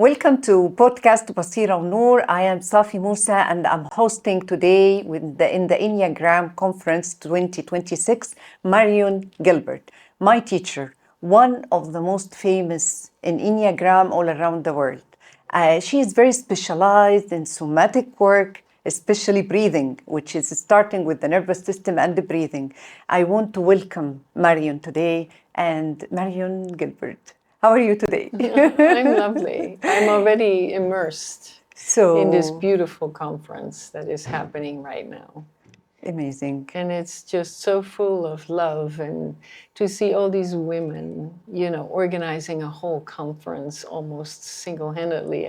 Welcome to podcast Basira, ونور. I am Safy Mousa and I'm hosting today in the Enneagram Conference 2026, Marion Gilbert, my teacher, one of the most famous in Enneagram all around the world. She is very specialized in somatic work, especially breathing, which is starting with the nervous system and the breathing. I want to welcome Marion today, and Marion Gilbert. How are you today? I'm lovely. I'm already immersed in this beautiful conference that is happening right now. Amazing. And it's just so full of love, and to see all these women, organizing a whole conference almost single-handedly,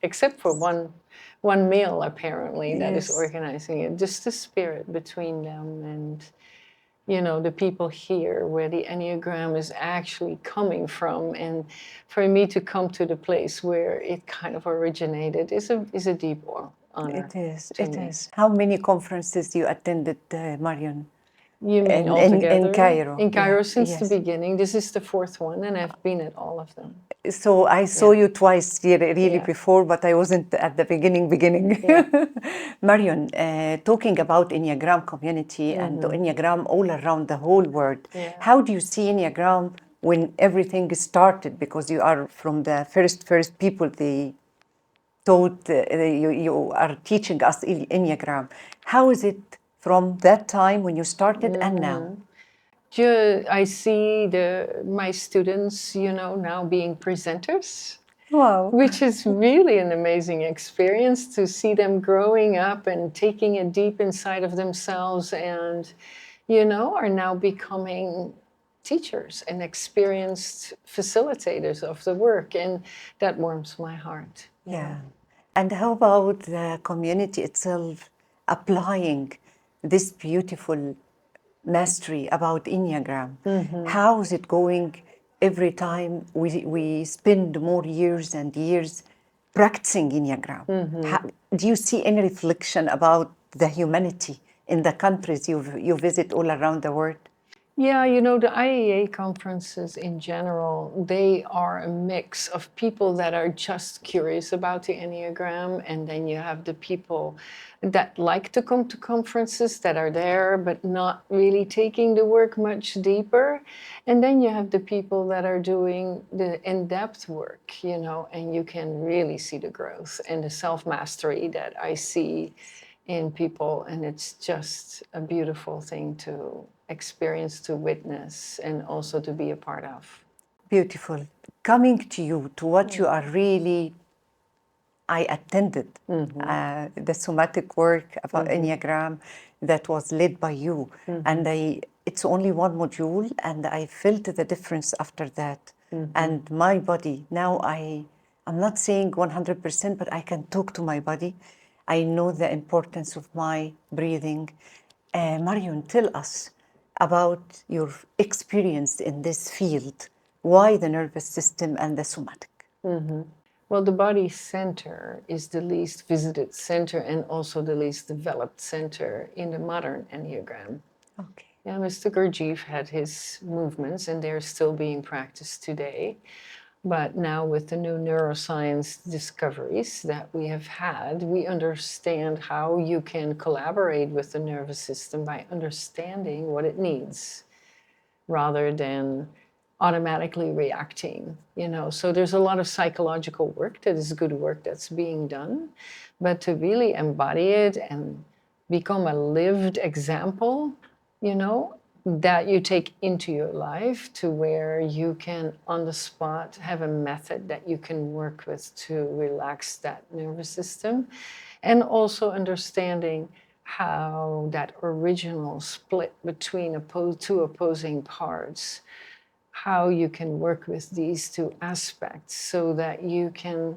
except for one male apparently that is organizing it. Just the spirit between them and the people here where the Enneagram is actually coming from, and for me to come to the place where it kind of originated is a deep honor. It is. How many conferences you attended, Marion? You mean altogether? In Cairo. In Cairo since the beginning. This is the fourth one, and I've been at all of them. So I saw you twice really before, but I wasn't at the beginning. Yeah. Marion, talking about Enneagram community and the Enneagram all around the whole world, how do you see Enneagram when everything started? Because you are from the first people they taught, you are teaching us Enneagram. How is it from that time when you started and now? I see my students, now being presenters. Wow. Which is really an amazing experience to see them growing up and taking it deep inside of themselves and, are now becoming teachers and experienced facilitators of the work. And that warms my heart. Yeah. And how about the community itself applying this beautiful mastery about Enneagram? How is it going every time we spend more years and years practicing Enneagram? Do you see any reflection about the humanity in the countries you visit all around the world? Yeah, the IEA conferences in general, they are a mix of people that are just curious about the Enneagram, and then you have the people that like to come to conferences that are there, but not really taking the work much deeper. And then you have the people that are doing the in-depth work, and you can really see the growth and the self-mastery that I see in people, and it's just a beautiful thing to experience, to witness, and also to be a part of. Beautiful. Coming to you, to what you are really, I attended the somatic work about Enneagram that was led by you, and it's only one module, and I felt the difference after that. And my body, now I'm not saying 100%, but I can talk to my body. I know the importance of my breathing. Marion, tell us about your experience in this field. Why the nervous system and the somatic? Well, the body center is the least visited center and also the least developed center in the modern Enneagram. Okay. Yeah, Mr. Gurdjieff had his movements, and they're still being practiced today. But now with the new neuroscience discoveries that we have had, we understand how you can collaborate with the nervous system by understanding what it needs rather than automatically reacting, So there's a lot of psychological work that is good work that's being done, but to really embody it and become a lived example, that you take into your life to where you can on the spot have a method that you can work with to relax that nervous system, and also understanding how that original split between two opposing parts, how you can work with these two aspects so that you can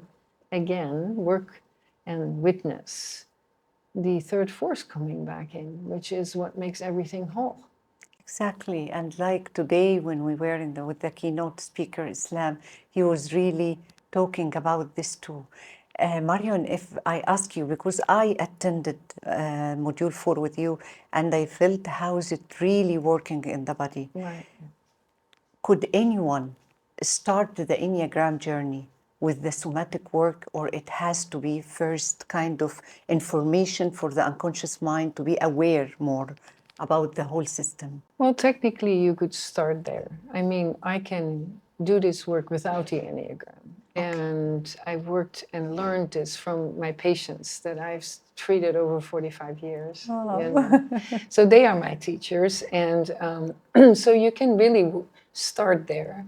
again work and witness the third force coming back in, which is what makes everything whole. Exactly. And like today when we were with the keynote speaker, Islam, he was really talking about this too. Marion, if I ask you, because I attended Module 4 with you, and I felt how is it really working in the body. Right. Could anyone start the Enneagram journey with the somatic work, or it has to be first kind of information for the unconscious mind to be aware more about the whole system? Well, technically, you could start there. I mean, I can do this work without the Enneagram. And I've worked and learned this from my patients that I've treated over 45 years. So they are my teachers. And so you can really start there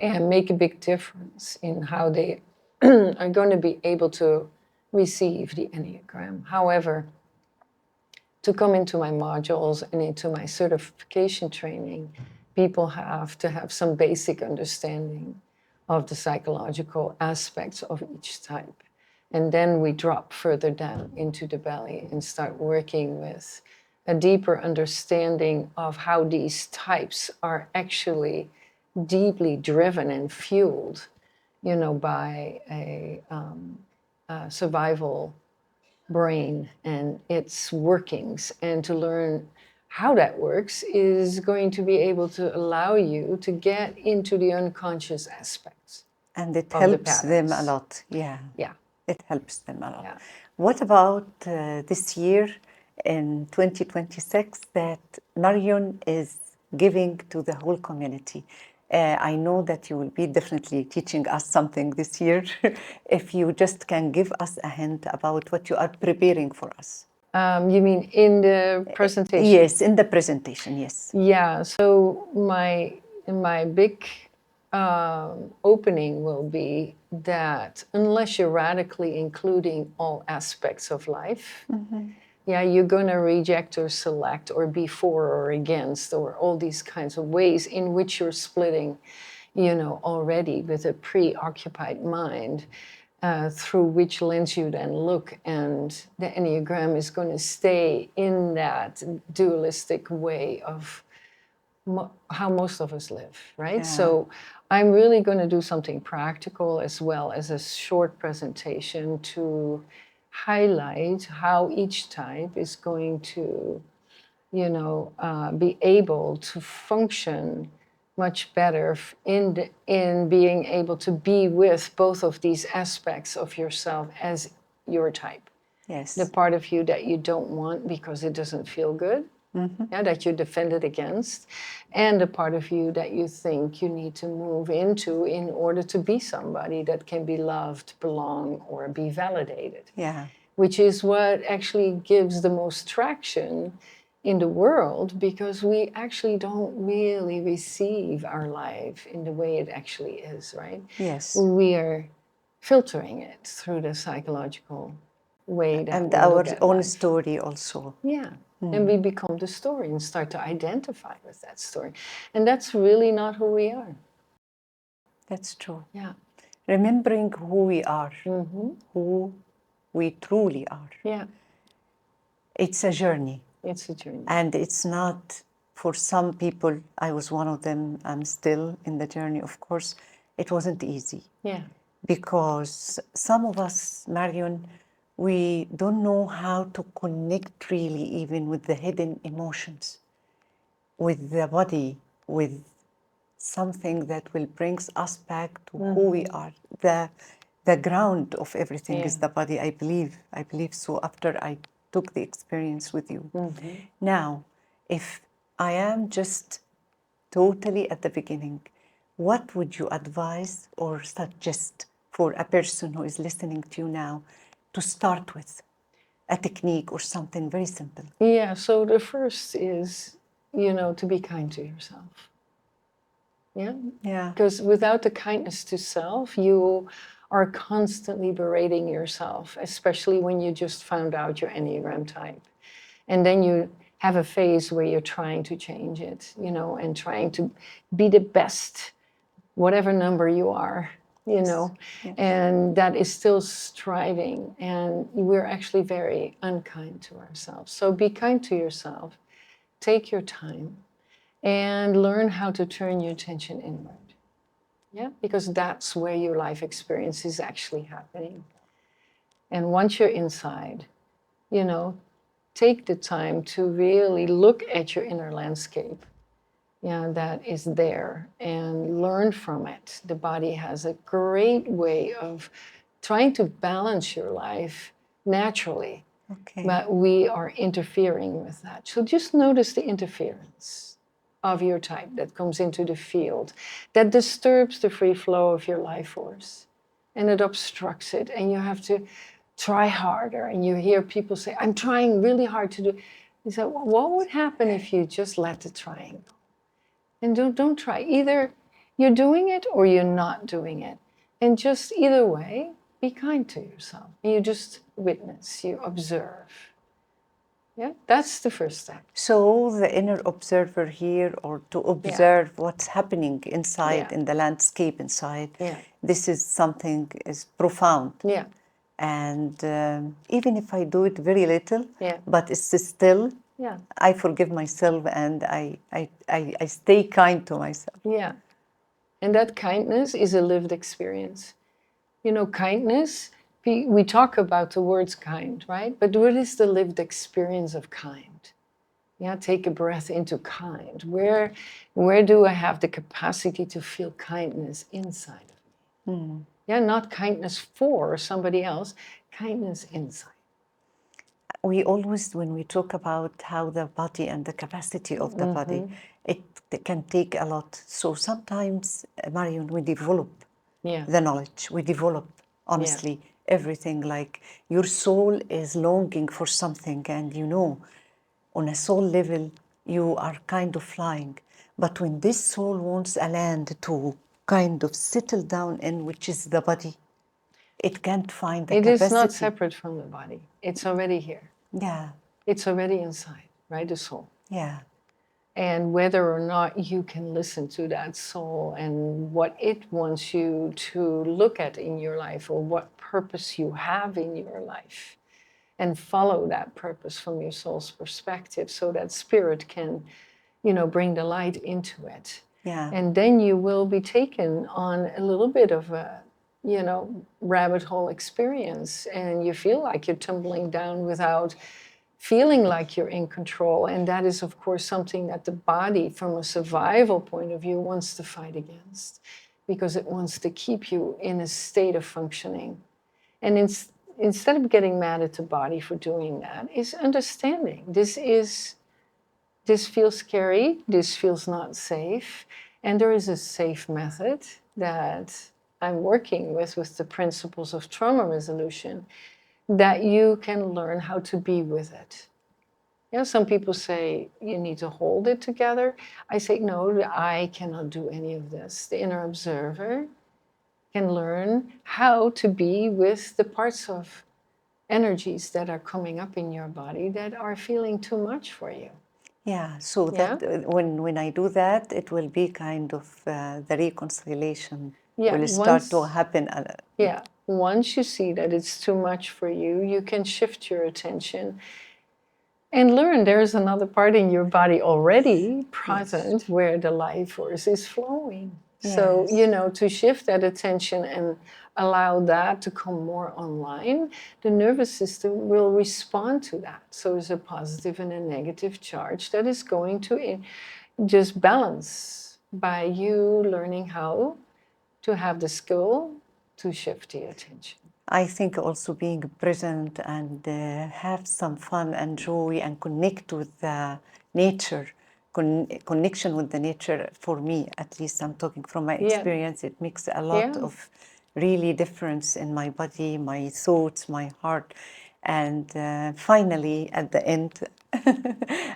and make a big difference in how they are going to be able to receive the Enneagram. However, to come into my modules and into my certification training, people have to have some basic understanding of the psychological aspects of each type. And then we drop further down into the belly and start working with a deeper understanding of how these types are actually deeply driven and fueled, by a survival brain and its workings. And to learn how that works is going to be able to allow you to get into the unconscious aspects. And it helps them a lot. Yeah. It helps them a lot. Yeah. What about this year in 2026 that Marion is giving to the whole community? I know that you will be definitely teaching us something this year. If you just can give us a hint about what you are preparing for us. You mean in the presentation? Yes, in the presentation, yes. Yeah, so my big opening will be that unless you're radically including all aspects of life, you're going to reject or select or be for or against or all these kinds of ways in which you're splitting, already with a preoccupied mind. Through which lens you then look, and the Enneagram is going to stay in that dualistic way of how most of us live, right? Yeah. So I'm really going to do something practical as well as a short presentation to highlight how each type is going to, be able to function much better in being able to be with both of these aspects of yourself as your type. Yes. The part of you that you don't want because it doesn't feel good, that you defended against, and the part of you that you think you need to move into in order to be somebody that can be loved, belong, or be validated. Yeah. Which is what actually gives the most traction in the world, because we actually don't really receive our life in the way it actually is, right? Yes. We are filtering it through the psychological way that and we our look at own life. story also. Yeah. And we become the story and start to identify with that story. And that's really not who we are. That's true. Yeah. Remembering who we are, who we truly are. Yeah. It's a journey. It's a journey. And it's not, for some people, I was one of them, I'm still in the journey, of course, it wasn't easy. Yeah. Because some of us, Marion, we don't know how to connect really even with the hidden emotions, with the body, with something that will bring us back to who we are. The ground of everything is the body, I believe so, after I took the experience with you. Now, if I am just totally at the beginning, what would you advise or suggest for a person who is listening to you now to start with? A technique or something very simple. Yeah, so the first is, to be kind to yourself. Yeah? Yeah. Because without the kindness to self, you are constantly berating yourself, especially when you just found out your Enneagram type. And then you have a phase where you're trying to change it, and trying to be the best, whatever number you are, Yes. and that is still striving. And we're actually very unkind to ourselves. So be kind to yourself, take your time, and learn how to turn your attention inward. Yeah, because that's where your life experience is actually happening. And once you're inside, take the time to really look at your inner landscape that is there, and learn from it. The body has a great way of trying to balance your life naturally, but we are interfering with that. So just notice the interference of your type that comes into the field, that disturbs the free flow of your life force, and it obstructs it, and you have to try harder. And you hear people say, I'm trying really hard to do. You say, well, what would happen if you just let the trying go? And don't try. Either you're doing it or you're not doing it. And just either way, be kind to yourself. You just witness, you observe. Yeah, that's the first step. So the inner observer here, or to observe what's happening inside, in the landscape inside, this is something is profound. Yeah. And even if I do it very little, but it's still, I forgive myself and I stay kind to myself. Yeah. And that kindness is a lived experience. You know, kindness, we talk about the words kind, right? But what is the lived experience of kind? Yeah, take a breath into kind. Where do I have the capacity to feel kindness inside of me? Yeah, not kindness for somebody else, kindness inside. We always, when we talk about how the body and the capacity of the body, it can take a lot. So sometimes, Marion, we develop the knowledge. We develop, honestly, everything. Like your soul is longing for something, and you know, on a soul level, you are kind of flying. But when this soul wants a land to kind of settle down in, which is the body, it can't find the capacity. It is not separate from the body. It's already here. Yeah. It's already inside, right? The soul. Yeah. And whether or not you can listen to that soul and what it wants you to look at in your life, or what purpose you have in your life, and follow that purpose from your soul's perspective, so that spirit can, you know, bring the light into it. Yeah. And then you will be taken on a little bit of a, you know, rabbit hole experience, and you feel like you're tumbling down without feeling like you're in control. And that is, of course, something that the body, from a survival point of view, wants to fight against, because it wants to keep you in a state of functioning. And instead of getting mad at the body for doing that, is understanding this feels scary, this feels not safe, and there is a safe method that I'm working with the principles of trauma resolution, that you can learn how to be with it. You know, some people say you need to hold it together. I say, no, I cannot do any of this. The inner observer can learn how to be with the parts of energies that are coming up in your body that are feeling too much for you. Yeah, so that when I do that, it will be kind of the reconciliation will start to happen. Once you see that it's too much for you, you can shift your attention and learn there's another part in your body already present where the life force is flowing. So, you know, to shift that attention and allow that to come more online, the nervous system will respond to that. So there's a positive and a negative charge that is going to just balance by you learning how to have the skill to shift the attention. I think also being present and have some fun and joy and connect with the nature, connection with the nature, for me, at least I'm talking from my experience, it makes a lot of really difference in my body, my thoughts, my heart. And finally, at the end,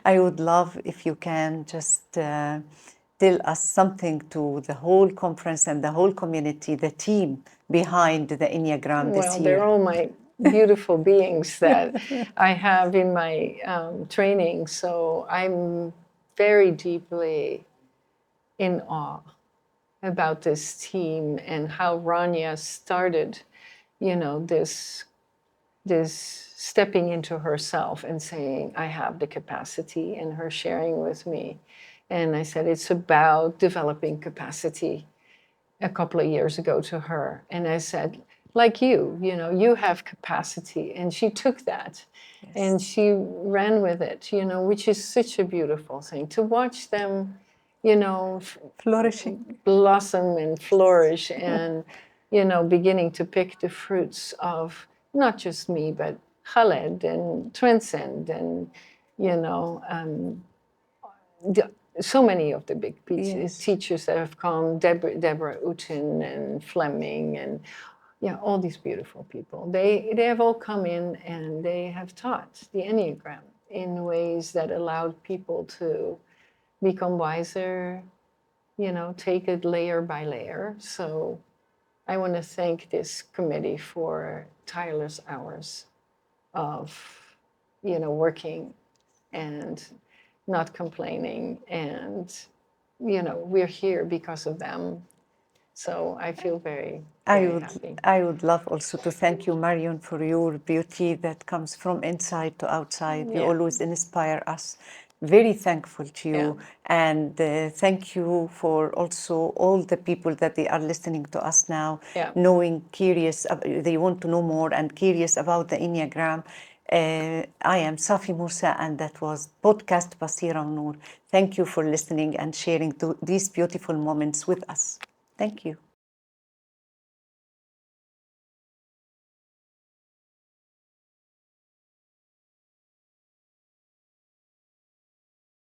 I would love if you can just tell us something to the whole conference and the whole community, the team behind the Enneagram this year. Well, they're all my beautiful beings that I have in my training. So I'm very deeply in awe about this team and how Rania started, you know, this stepping into herself and saying, I have the capacity, and her sharing with me. And I said, it's about developing capacity a couple of years ago to her. And I said, like you know, you have capacity. And she took that and she ran with it, you know, which is such a beautiful thing to watch them you know, Flourishing. blossom and flourish and, you know, beginning to pick the fruits of not just me, but Khaled and Transcend and, you know, so many of the big teachers that have come, Deborah Utin and Fleming and all these beautiful people. They have all come in and they have taught the Enneagram in ways that allowed people to become wiser, you know, take it layer by layer. So I want to thank this committee for tireless hours of, you know, working and not complaining. And, you know, we're here because of them. So I feel very happy. I would love also to thank you, Marion, for your beauty that comes from inside to outside. You always inspire us. Very thankful to you. And thank you for also all the people that they are listening to us now, knowing, curious, they want to know more and curious about the Enneagram. I am Safy Mousa, and that was podcast Basira Nour. Thank you for listening and sharing these beautiful moments with us. Thank you.